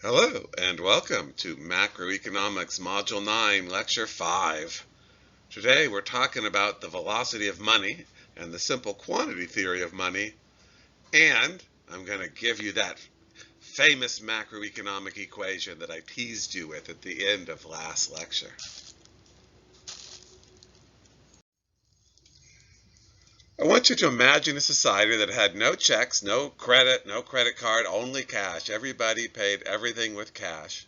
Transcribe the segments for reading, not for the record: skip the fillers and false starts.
Hello and welcome to Macroeconomics Module 9, Lecture 5. Today we're talking about the velocity of money and the simple quantity theory of money, and I'm going to give you that famous macroeconomic equation that I teased you with at the end of last lecture. I want you to imagine a society that had no checks, no credit card, only cash. Everybody paid everything with cash.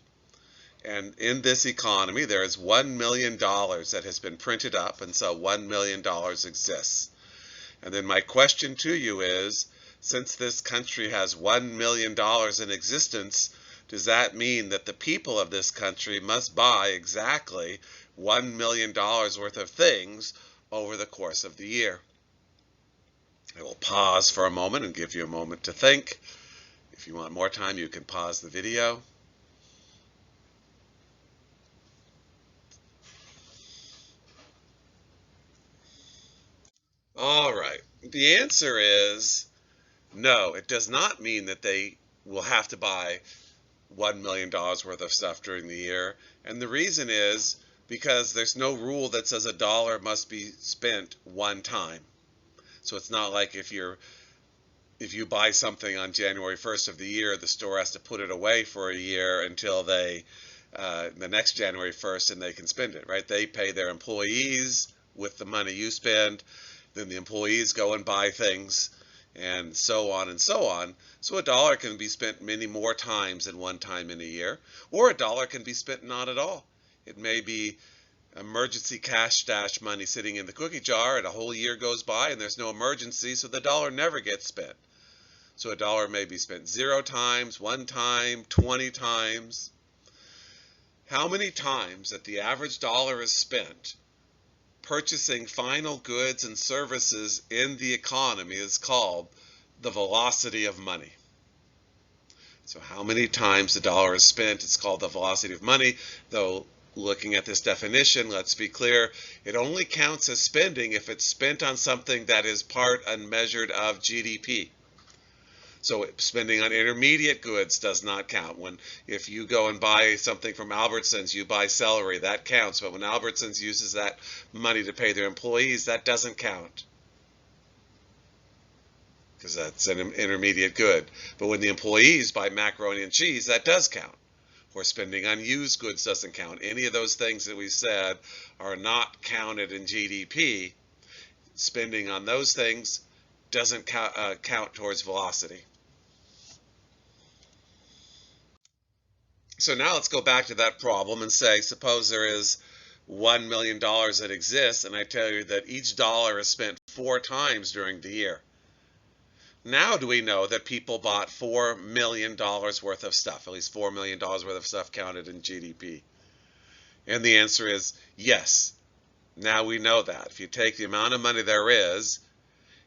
And in this economy, there is $1 million that has been printed up, and so $1 million exists. And then my question to you is, since this country has $1 million in existence, does that mean that the people of this country must buy exactly $1 million worth of things over the course of the year? I will pause for a moment and give you a moment to think. If you want more time, you can pause the video. All right. The answer is no, it does not mean that they will have to buy $1 million worth of stuff during the year. And the reason is because there's no rule that says a dollar must be spent one time. So it's not like if you buy something on January 1st of the year, the store has to put it away for a year until the next January 1st and they can spend it, right? They pay their employees with the money you spend, then the employees go and buy things, and so on and so on. So a dollar can be spent many more times than one time in a year, or a dollar can be spent not at all. It may be emergency cash stash money sitting in the cookie jar, and a whole year goes by and there's no emergency, so the dollar never gets spent. So a dollar may be spent 0 times, 1 time, 20 times. How many times that the average dollar is spent purchasing final goods and services in the economy is called the velocity of money. So how many times the dollar is spent, it's called the velocity of money, though looking at this definition, let's be clear, it only counts as spending if it's spent on something that is part and measured of GDP. So spending on intermediate goods does not count. If you go and buy something from Albertsons, you buy celery, that counts. But when Albertsons uses that money to pay their employees, that doesn't count because that's an intermediate good. But when the employees buy macaroni and cheese, that does count. Or spending on used goods doesn't count. Any of those things that we said are not counted in GDP. Spending on those things doesn't count towards velocity. So now let's go back to that problem and say, suppose there is $1 million that exists, and I tell you that each dollar is spent 4 times during the year. Now do we know that people bought $4 million worth of stuff, at least $4 million worth of stuff counted in GDP? And the answer is yes. Now we know that. If you take the amount of money there is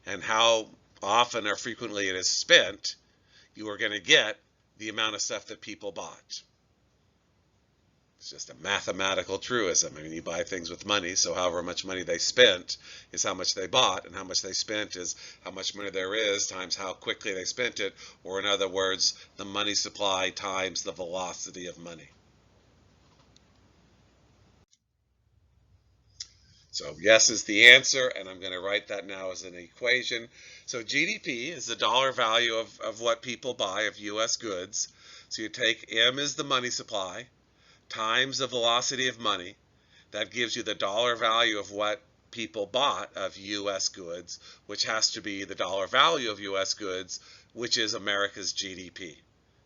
and how often or frequently it is spent, you are going to get the amount of stuff that people bought. It's just a mathematical truism. I mean, you buy things with money, so however much money they spent is how much they bought, and how much they spent is how much money there is times how quickly they spent it, or in other words, the money supply times the velocity of money. So yes is the answer, and I'm going to write that now as an equation. So GDP is the dollar value of what people buy of U.S. goods. So you take M is the money supply, times the velocity of money. That gives you the dollar value of what people bought of U.S. goods, which has to be the dollar value of U.S. goods, which is America's GDP.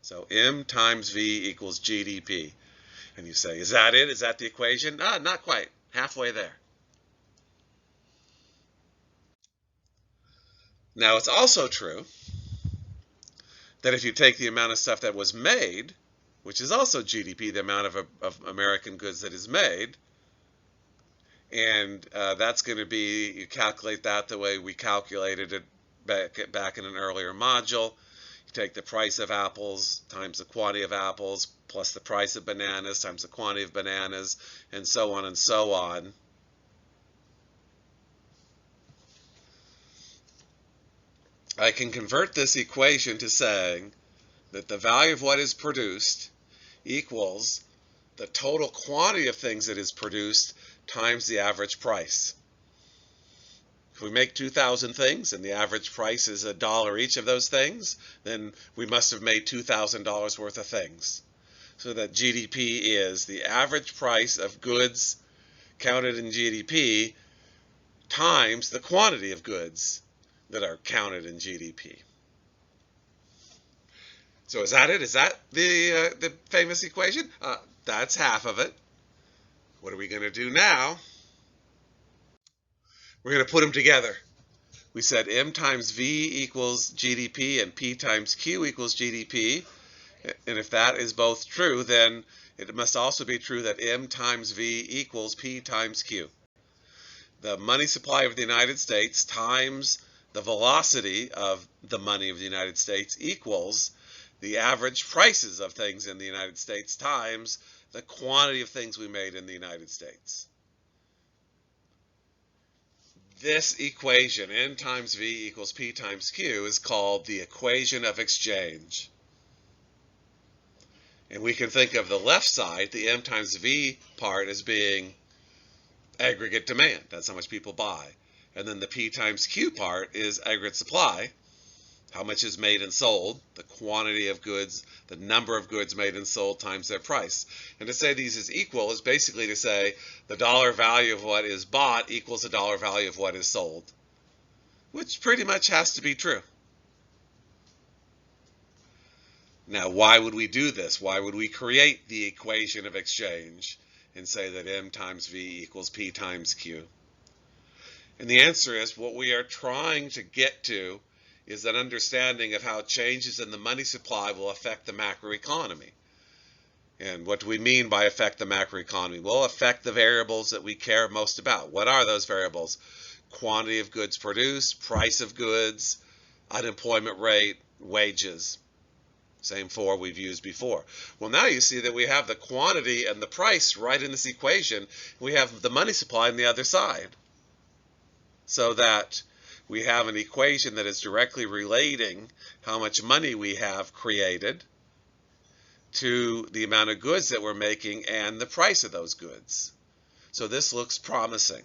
So M times V equals GDP. And you say, is that it? Is that the equation? Not quite. Halfway there. Now, it's also true that if you take the amount of stuff that was made, which is also GDP, the amount of American goods that is made, and that's going to be, you calculate that the way we calculated it back in an earlier module. You take the price of apples times the quantity of apples plus the price of bananas times the quantity of bananas, and so on and so on. I can convert this equation to saying that the value of what is produced equals the total quantity of things that is produced times the average price. If we make 2,000 things and the average price is $1 each of those things, then we must have made $2,000 worth of things. So that GDP is the average price of goods counted in GDP times the quantity of goods that are counted in GDP. So is that it? Is that the famous equation? That's half of it. What are we going to do now? We're going to put them together. We said M times V equals GDP and P times Q equals GDP. And if that is both true, then it must also be true that M times V equals P times Q. The money supply of the United States times the velocity of the money of the United States equals the average prices of things in the United States times the quantity of things we made in the United States. This equation, N times V equals P times Q, is called the equation of exchange. And we can think of the left side, the M times V part, as being aggregate demand. That's how much people buy. And then the P times Q part is aggregate supply, how much is made and sold, the quantity of goods, the number of goods made and sold times their price. And to say these is equal is basically to say the dollar value of what is bought equals the dollar value of what is sold, which pretty much has to be true. Now, why would we do this? Why would we create the equation of exchange and say that M times V equals P times Q? And the answer is what we are trying to get to is an understanding of how changes in the money supply will affect the macroeconomy. And what do we mean by affect the macroeconomy? Well, affect the variables that we care most about. What are those variables? Quantity of goods produced, price of goods, unemployment rate, wages. Same four we've used before. Well, now you see that we have the quantity and the price right in this equation. We have the money supply on the other side. So that we have an equation that is directly relating how much money we have created to the amount of goods that we're making and the price of those goods. So this looks promising.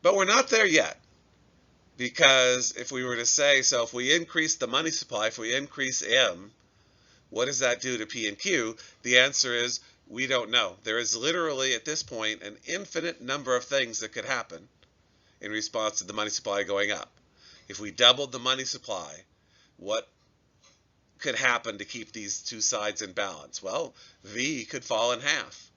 But we're not there yet. Because if we were to say, so if we increase the money supply, if we increase M, what does that do to P and Q? The answer is we don't know. There is literally at this point an infinite number of things that could happen in response to the money supply going up. If we doubled the money supply, what could happen to keep these two sides in balance? Well, V could fall in half,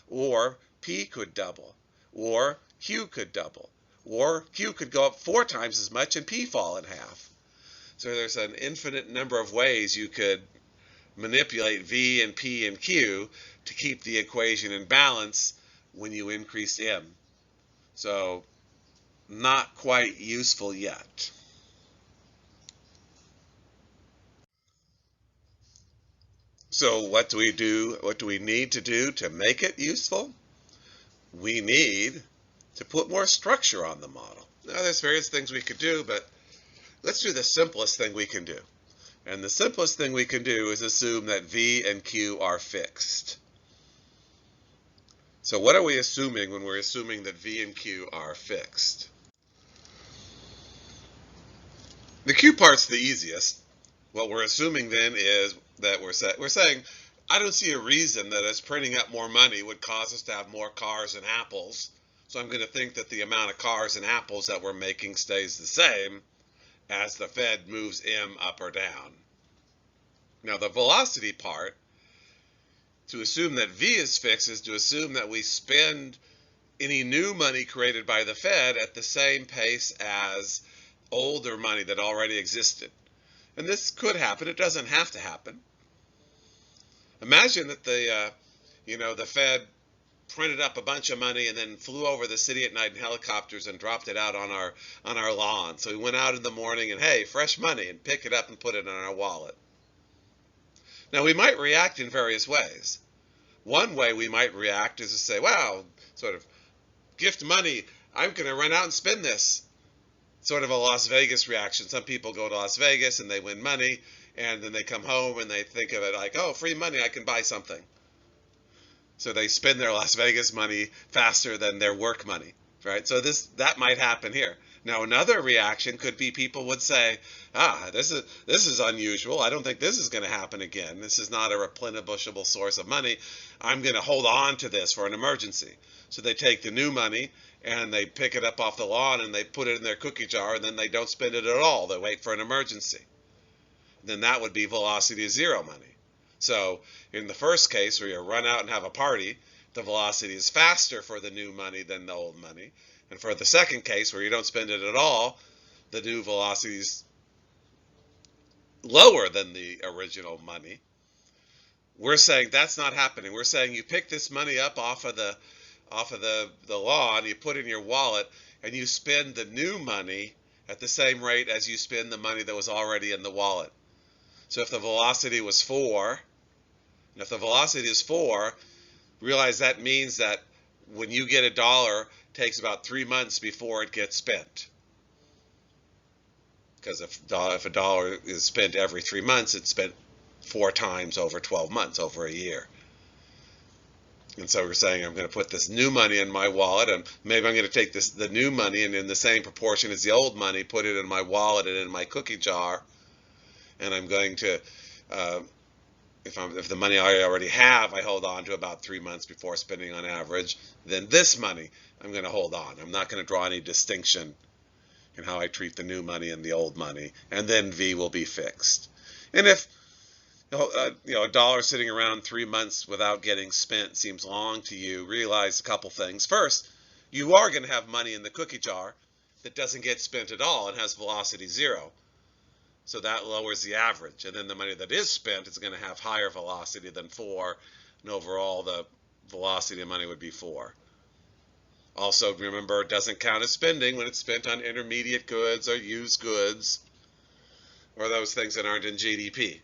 or P could double, or Q could double, or Q could go up 4 times as much and P fall in half. So there's an infinite number of ways you could manipulate V and P and Q to keep the equation in balance when you increase M. So not quite useful yet. So what do we do? What do we need to do to make it useful? We need to put more structure on the model. Now there's various things we could do, but let's do the simplest thing we can do. And the simplest thing we can do is assume that V and Q are fixed. So what are we assuming when we're assuming that V and Q are fixed? The Q part's the easiest. What we're assuming then is that we're saying, I don't see a reason that us printing up more money would cause us to have more cars and apples. So I'm going to think that the amount of cars and apples that we're making stays the same as the Fed moves M up or down. Now the velocity part, to assume that V is fixed, is to assume that we spend any new money created by the Fed at the same pace as older money that already existed. And this could happen. It doesn't have to happen. Imagine that the Fed printed up a bunch of money and then flew over the city at night in helicopters and dropped it out on our lawn. So we went out in the morning and, hey, fresh money, and pick it up and put it in our wallet. Now we might react in various ways. One way we might react is to say, wow, sort of gift money, I'm going to run out and spend this. Sort of a Las Vegas reaction. Some people go to Las Vegas and they win money, and then they come home and they think of it like, oh, free money, I can buy something. So they spend their Las Vegas money faster than their work money, right? So that might happen here. Now another reaction could be people would say, this is unusual. I don't think this is going to happen again. This is not a replenishable source of money. I'm going to hold on to this for an emergency. So they take the new money and they pick it up off the lawn and they put it in their cookie jar, and then they don't spend it at all. They wait for an emergency. Then that would be velocity zero money. So in the first case, where you run out and have a party, the velocity is faster for the new money than the old money. And for the second case, where you don't spend it at all, the new velocity is lower than the original money. We're saying that's not happening. We're saying you pick this money up off of the lawn, you put it in your wallet, and you spend the new money at the same rate as you spend the money that was already in the wallet. So if the velocity was 4, and if the velocity is 4, realize that means that when you get $1, it takes about 3 months before it gets spent. Because if $1 is spent every 3 months, it's spent 4 times over 12 months, over a year. And so we're saying I'm going to put this new money in my wallet, and maybe I'm going to take the new money and in the same proportion as the old money, put it in my wallet and in my cookie jar, and I'm going to, if the money I already have, I hold on to about 3 months before spending on average, then this money I'm going to hold on. I'm not going to draw any distinction in how I treat the new money and the old money, and then V will be fixed. And if $1 sitting around 3 months without getting spent seems long to you, realize a couple things. First, you are going to have money in the cookie jar that doesn't get spent at all and has velocity 0. So that lowers the average. And then the money that is spent is going to have higher velocity than 4, and overall the velocity of money would be 4. Also, remember, it doesn't count as spending when it's spent on intermediate goods or used goods or those things that aren't in GDP.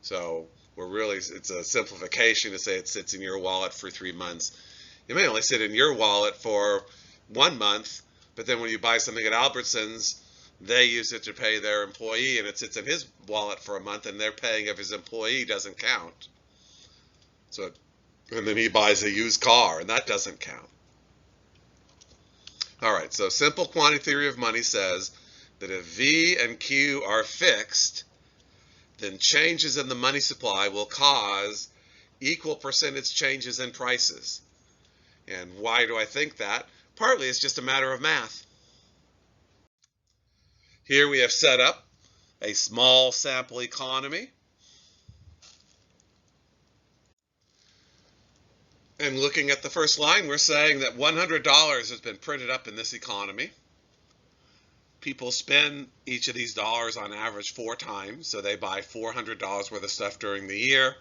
So it's a simplification to say it sits in your wallet for 3 months. It may only sit in your wallet for 1 month, but then when you buy something at Albertsons, they use it to pay their employee, and it sits in his wallet for a month, and their paying of his employee doesn't count. And then he buys a used car, and that doesn't count. All right, so simple quantity theory of money says that if V and Q are fixed, then changes in the money supply will cause equal percentage changes in prices. And why do I think that? Partly it's just a matter of math. Here we have set up a small sample economy. And looking at the first line, we're saying that $100 has been printed up in this economy. People spend each of these dollars on average 4 times, so they buy $400 worth of stuff during the year.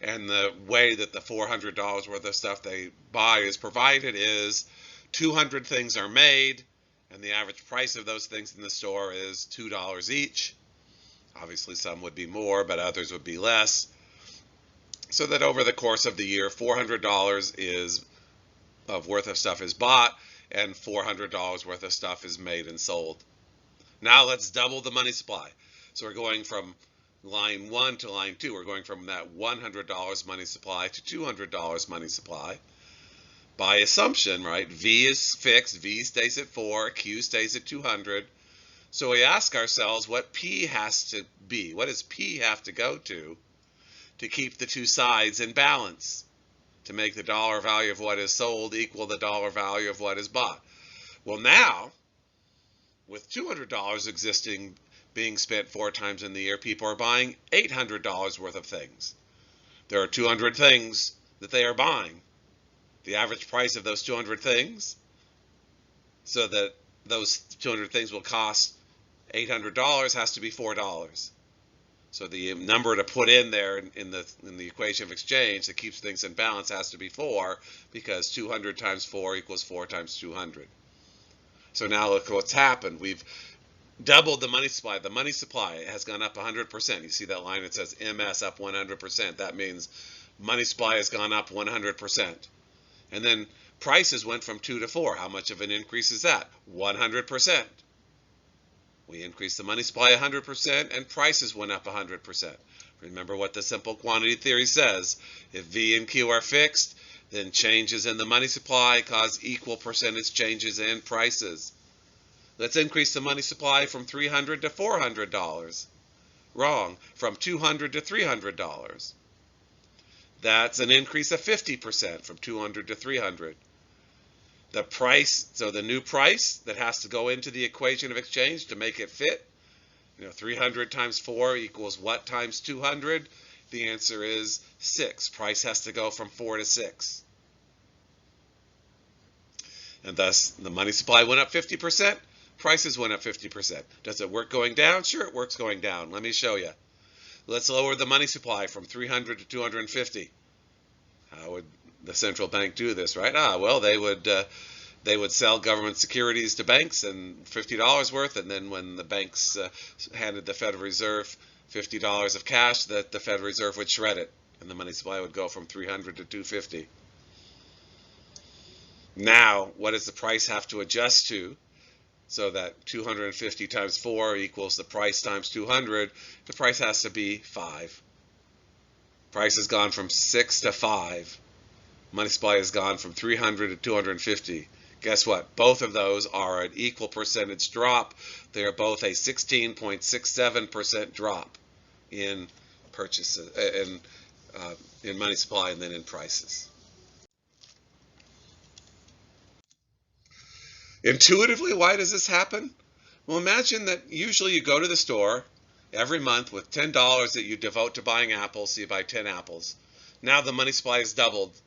And the way that the $400 worth of stuff they buy is provided is 200 things are made, and the average price of those things in the store is $2 each. Obviously, some would be more, but others would be less. So that over the course of the year, $400 worth of stuff is bought, and $400 worth of stuff is made and sold. Now let's double the money supply. So we're going from line 1 to line 2. We're going from that $100 money supply to $200 money supply. By assumption, right, V is fixed, V stays at 4, Q stays at 200. So we ask ourselves what P has to be. What does P have to go to keep the two sides in balance, to make the dollar value of what is sold equal the dollar value of what is bought? Well, now, with $200 being spent 4 times in the year, people are buying $800 worth of things. There are 200 things that they are buying. The average price of those 200 things, so that those 200 things will cost $800, has to be $4. So the number to put in there in the equation of exchange that keeps things in balance has to be 4, because 200 times 4 equals 4 times 200. So now look what's happened. We've doubled the money supply. The money supply has gone up 100%. You see that line that says MS up 100%. That means money supply has gone up 100%. And then prices went from 2 to 4. How much of an increase is that? 100%. We increased the money supply 100% and prices went up 100%. Remember what the simple quantity theory says. If V and Q are fixed, then changes in the money supply cause equal percentage changes in prices. Let's increase the money supply from $300 to $400. Wrong, from $200 to $300. That's an increase of 50% from 200 to 300. The price, so the new price that has to go into the equation of exchange to make it fit, 300 times 4 equals what times 200? The answer is 6. Price has to go from 4 to 6. And thus, the money supply went up 50%, prices went up 50%. Does it work going down? Sure, it works going down. Let me show you. Let's lower the money supply from 300 to 250. How would the central bank do this, right? Well, they would sell government securities to banks and $50 worth, and then when the banks handed the Federal Reserve $50 of cash, that the Federal Reserve would shred it, and the money supply would go from 300 to 250. Now, what does the price have to adjust to? So that 250 times 4 equals the price times 200. The price has to be 5. Price has gone from 6 to 5. Money supply has gone from 300 to 250. Guess what? Both of those are an equal percentage drop. They are both a 16.67% drop in purchases, in money supply, and then in prices. Intuitively, why does this happen? Well, imagine that usually you go to the store every month with $10 that you devote to buying apples, so you buy 10 apples. Now the money supply is doubled.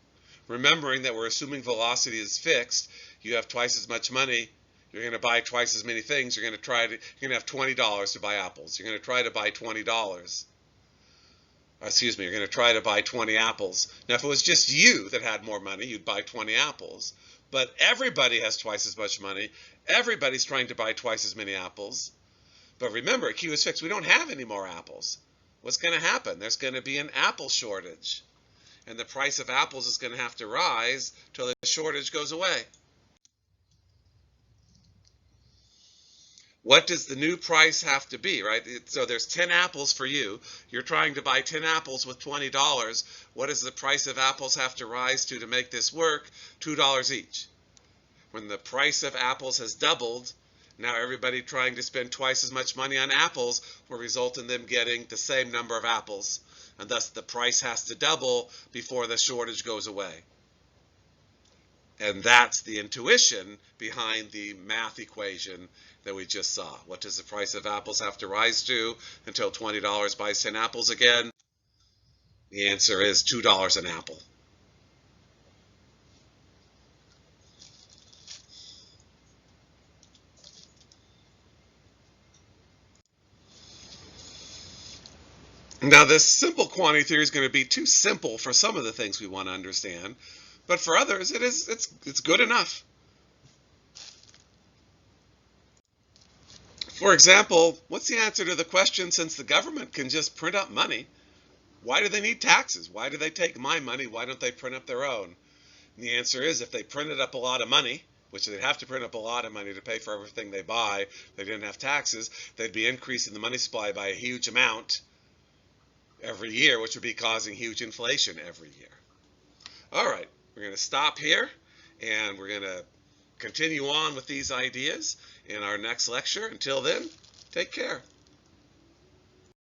Remembering that we're assuming velocity is fixed, you have twice as much money, you're going to buy twice as many things, you're going to have $20 to buy apples. You're going to try to buy $20. You're going to try to buy 20 apples. Now, if it was just you that had more money, you'd buy 20 apples. But everybody has twice as much money. Everybody's trying to buy twice as many apples. But remember, Q is fixed. We don't have any more apples. What's going to happen? There's going to be an apple shortage. And the price of apples is going to have to rise till the shortage goes away. What does the new price have to be, right? So there's 10 apples for you. You're trying to buy 10 apples with $20. What does the price of apples have to rise to make this work? $2 each. When the price of apples has doubled, now everybody trying to spend twice as much money on apples will result in them getting the same number of apples. And thus the price has to double before the shortage goes away. And that's the intuition behind the math equation that we just saw. What does the price of apples have to rise to until $20 buys 10 apples again? The answer is $2 an apple. Now, this simple quantity theory is going to be too simple for some of the things we want to understand, but for others, it's good enough. For example, what's the answer to the question, since the government can just print up money, why do they need taxes? Why do they take my money? Why don't they print up their own? And the answer is, if they printed up a lot of money, which they'd have to print up a lot of money to pay for everything they buy, they didn't have taxes, they'd be increasing the money supply by a huge amount every year, which would be causing huge inflation every year. All right, we're going to stop here, and we're going to continue on with these ideas in our next lecture. Until then, take care.